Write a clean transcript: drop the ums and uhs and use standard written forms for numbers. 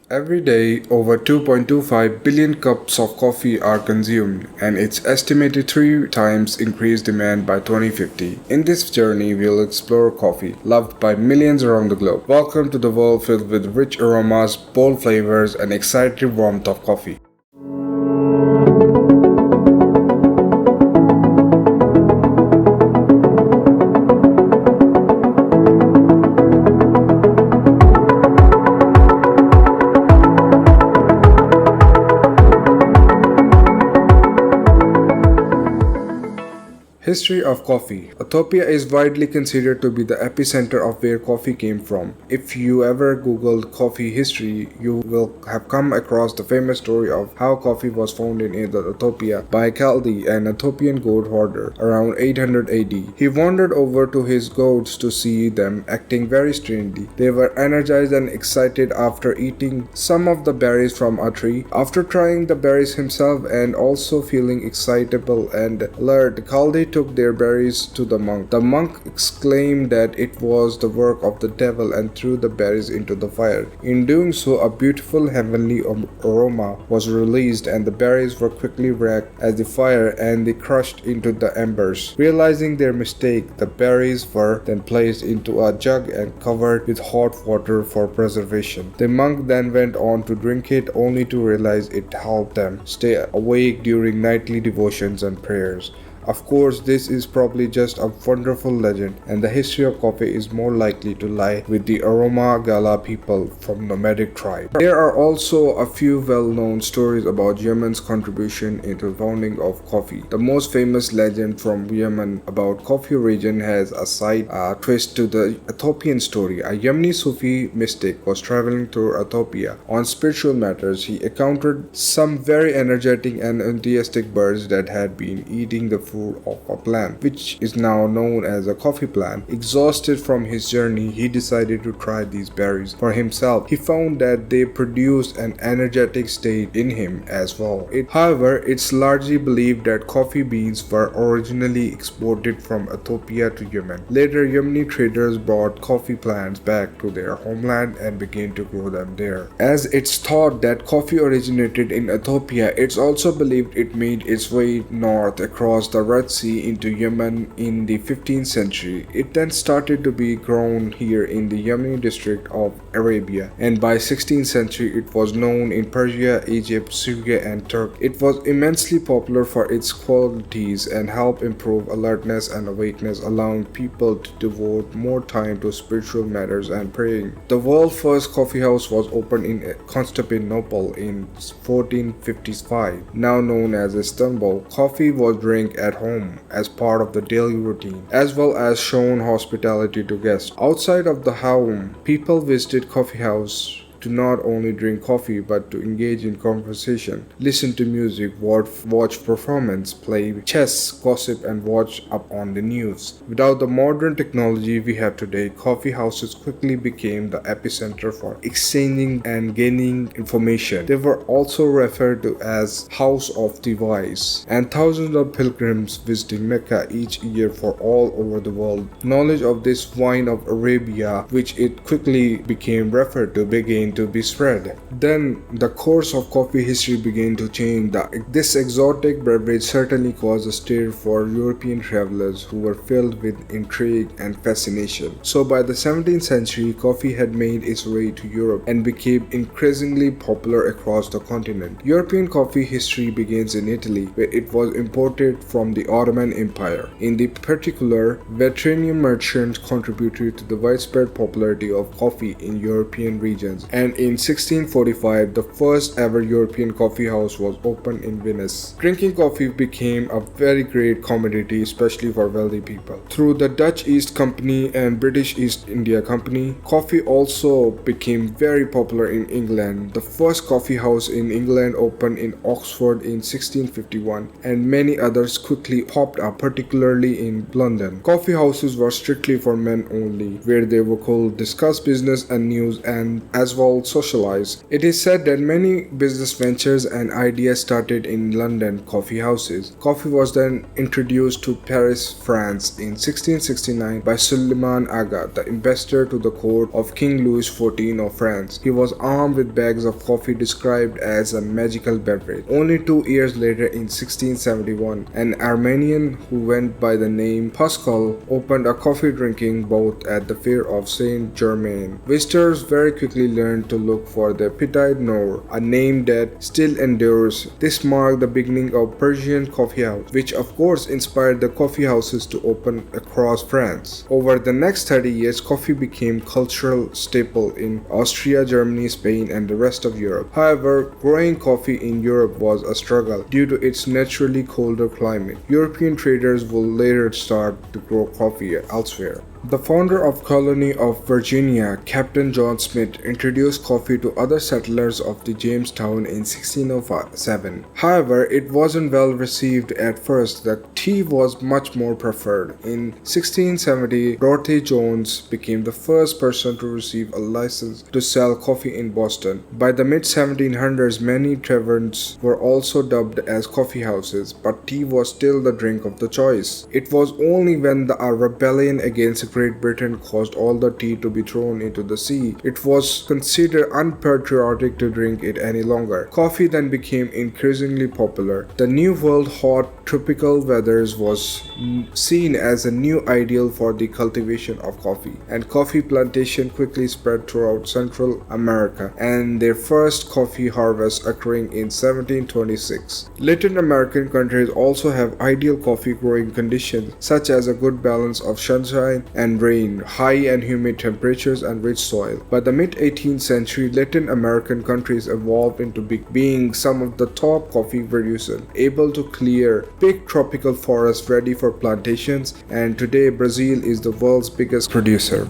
Every day, over 2.25 billion cups of coffee are consumed, and it's estimated three times increased demand by 2050. In this journey, we'll explore coffee, loved by millions around the globe. Welcome to the world filled with rich aromas, bold flavors, and exciting warmth of coffee. History of coffee. Ethiopia is widely considered to be the epicenter of where coffee came from. If you ever googled coffee history, you will have come across the famous story of how coffee was found in Ethiopia by Kaldi, an Ethiopian goat herder, around 800 AD. He wandered over to his goats to see them acting very strangely. They were energized and excited after eating some of the berries from a tree. After trying the berries himself and also feeling excitable and alert, Kaldi took their berries to the monk. The monk exclaimed that it was the work of the devil and threw the berries into the fire. In doing so, a beautiful heavenly aroma was released and the berries were quickly wrecked as the fire and they crushed into the embers. Realizing their mistake, the berries were then placed into a jug and covered with hot water for preservation. The monk then went on to drink it only to realize it helped them stay awake during nightly devotions and prayers. Of course, this is probably just a wonderful legend, and the history of coffee is more likely to lie with the Aroma Gala people from nomadic tribe. There are also a few well-known stories about Yemen's contribution into the founding of coffee. The most famous legend from Yemen about coffee region has a side twist to the Ethiopian story. A Yemeni Sufi mystic was traveling through Ethiopia on spiritual matters. He encountered some very energetic and enthusiastic birds that had been eating the food of a plant, which is now known as a coffee plant. Exhausted from his journey, he decided to try these berries for himself. He found that they produced an energetic state in him as well. However, it's largely believed that coffee beans were originally exported from Ethiopia to Yemen. Later, Yemeni traders brought coffee plants back to their homeland and began to grow them there. As it's thought that coffee originated in Ethiopia, it's also believed it made its way north across the Red Sea into Yemen in the 15th century. It then started to be grown here in the Yemeni district of Arabia, and by 16th century it was known in Persia, Egypt, Syria and Turkey. It was immensely popular for its qualities and helped improve alertness and awakeness, allowing people to devote more time to spiritual matters and praying. The world's first coffee house was opened in Constantinople in 1455, now known as Istanbul. Coffee was drank at home as part of the daily routine, as well as shown hospitality to guests. Outside of the home, people visited coffee house to not only drink coffee but to engage in conversation, listen to music, watch performance, play chess, gossip and watch up on the news. Without the modern technology we have today, coffee houses quickly became the epicenter for exchanging and gaining information. They were also referred to as House of the Wise, and thousands of pilgrims visiting Mecca each year for all over the world. Knowledge of this wine of Arabia, which it quickly became referred to, began to be spread. Then the course of coffee history began to change. This exotic beverage certainly caused a stir for European travelers who were filled with intrigue and fascination. So by the 17th century, coffee had made its way to Europe and became increasingly popular across the continent. European coffee history begins in Italy, where it was imported from the Ottoman Empire. In the particular, Mediterranean merchants contributed to the widespread popularity of coffee in European regions, and in 1645 the first ever European coffee house was opened in Venice. Drinking coffee became a very great commodity, especially for wealthy people. Through the Dutch East Company and British East India Company, coffee also became very popular in England. The first coffee house in England opened in Oxford in 1651, and many others quickly popped up, particularly in London. Coffee houses were strictly for men only, where they were called discuss business and news, and as well called socialize. It is said that many business ventures and ideas started in London coffee houses. Coffee was then introduced to Paris, France in 1669 by Suleiman Aga, the ambassador to the court of King Louis XIV of France. He was armed with bags of coffee described as a magical beverage. Only 2 years later, in 1671, an Armenian who went by the name Pascal opened a coffee drinking booth at the fair of Saint Germain. Visitors very quickly learned to look for the Petit Nour, a name that still endures. This marked the beginning of Persian coffee house, which of course inspired the coffee houses to open across France. Over the next 30 years, coffee became cultural staple in Austria, Germany, Spain, and the rest of Europe. However, growing coffee in Europe was a struggle due to its naturally colder climate. European traders would later start to grow coffee elsewhere. The founder of colony of Virginia, Captain John Smith, introduced coffee to other settlers of the Jamestown in 1607. However, it wasn't well received at first. The tea was much more preferred. In 1670, Dorothy Jones became the first person to receive a license to sell coffee in Boston. By the mid-1700s, many taverns were also dubbed as coffee houses, but tea was still the drink of the choice. It was only when a rebellion against Great Britain caused all the tea to be thrown into the sea, it was considered unpatriotic to drink it any longer. Coffee then became increasingly popular. The New World hot tropical weathers was seen as a new ideal for the cultivation of coffee, and coffee plantation quickly spread throughout Central America, and their first coffee harvest occurring in 1726. Latin American countries also have ideal coffee growing conditions, such as a good balance of sunshine and rain, high and humid temperatures, and rich soil. By the mid-18th century, Latin American countries evolved into being some of the top coffee producers, able to clear big tropical forests ready for plantations, and today Brazil is the world's biggest producer.